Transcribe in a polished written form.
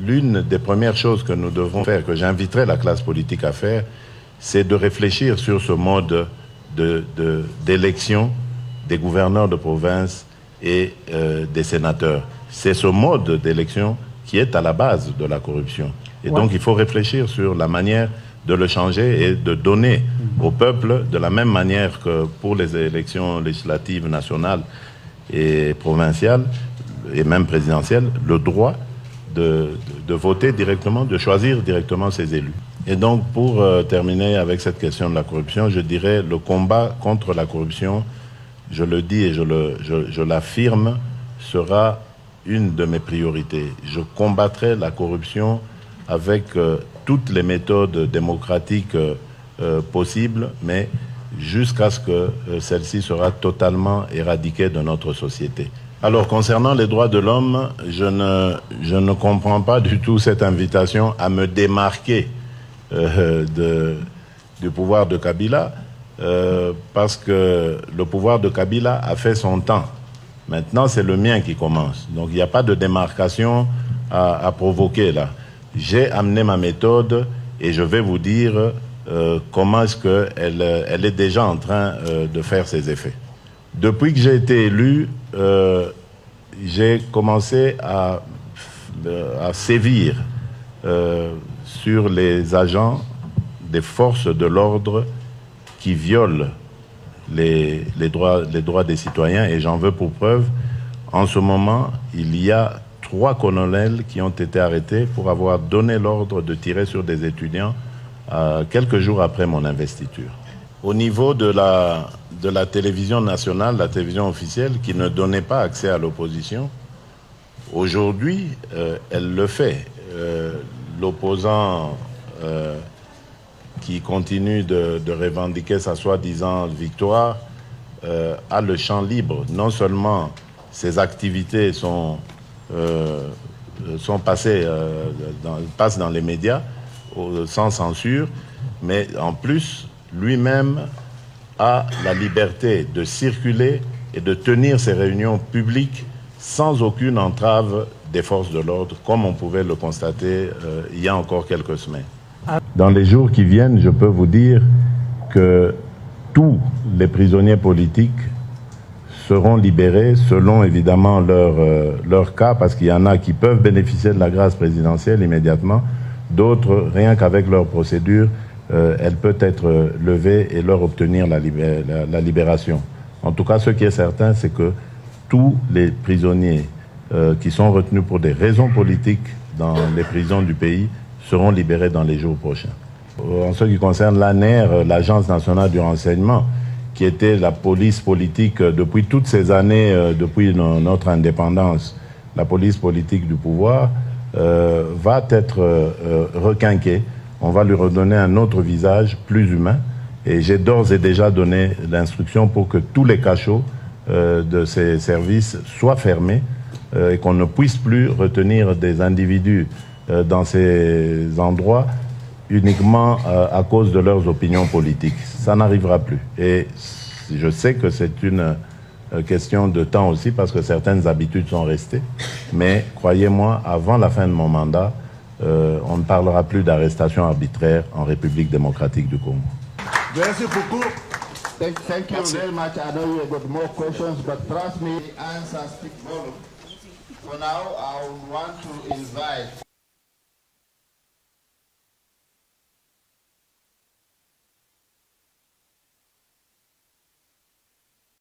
l'une des premières choses que nous devons faire, que j'inviterai la classe politique à faire, c'est de réfléchir sur ce mode d'élection des gouverneurs de province et des sénateurs. C'est ce mode d'élection qui est à la base de la corruption. Et donc il faut réfléchir sur la manière de le changer et de donner au peuple, de la même manière que pour les élections législatives nationales et provinciales, et même présidentielles, le droit de voter directement, de choisir directement ses élus. Et donc, pour terminer avec cette question de la corruption, je dirais le combat contre la corruption, je le dis et je l'affirme, sera une de mes priorités. Je combattrai la corruption avec toutes les méthodes démocratiques possibles, mais jusqu'à ce que celle-ci sera totalement éradiquée de notre société. Alors, concernant les droits de l'homme, je ne comprends pas du tout cette invitation à me démarquer du pouvoir de Kabila, parce que le pouvoir de Kabila a fait son temps. Maintenant, c'est le mien qui commence. Donc, il n'y a pas de démarcation à provoquer là. J'ai amené ma méthode et je vais vous dire comment est-ce qu'elle est déjà en train de faire ses effets. Depuis que j'ai été élu, j'ai commencé à sévir sur les agents des forces de l'ordre qui violent les droits des citoyens, et j'en veux pour preuve, en ce moment, il y a 3 colonels qui ont été arrêtés pour avoir donné l'ordre de tirer sur des étudiants quelques jours après mon investiture. Au niveau de la télévision nationale, la télévision officielle, qui ne donnait pas accès à l'opposition, aujourd'hui, elle le fait. L'opposant qui continue de revendiquer sa soi-disant victoire a le champ libre. Non seulement ses activités passent dans les médias sans censure, mais en plus, lui-même a la liberté de circuler et de tenir ses réunions publiques sans aucune entrave des forces de l'ordre, comme on pouvait le constater il y a encore quelques semaines. Dans les jours qui viennent, je peux vous dire que tous les prisonniers politiques seront libérés selon évidemment leur cas, parce qu'il y en a qui peuvent bénéficier de la grâce présidentielle immédiatement, d'autres, rien qu'avec leur procédure, elle peut être levée et leur obtenir la libération. En tout cas, ce qui est certain, c'est que tous les prisonniers qui sont retenus pour des raisons politiques dans les prisons du pays seront libérés dans les jours prochains. En ce qui concerne l'ANR, l'Agence nationale du renseignement, qui était la police politique depuis toutes ces années, depuis notre indépendance, la police politique du pouvoir, va être requinquée. On va lui redonner un autre visage plus humain. Et j'ai d'ores et déjà donné l'instruction pour que tous les cachots de ces services soient fermés et qu'on ne puisse plus retenir des individus dans ces endroits uniquement à cause de leurs opinions politiques. Ça n'arrivera plus. Et je sais que c'est une question de temps aussi, parce que certaines habitudes sont restées. Mais croyez-moi, avant la fin de mon mandat, on ne parlera plus d'arrestation arbitraire en République démocratique du Congo. Merci beaucoup. Thank you very much. I know you got more questions, but trust me, the answers speak volume. For now, I want to invite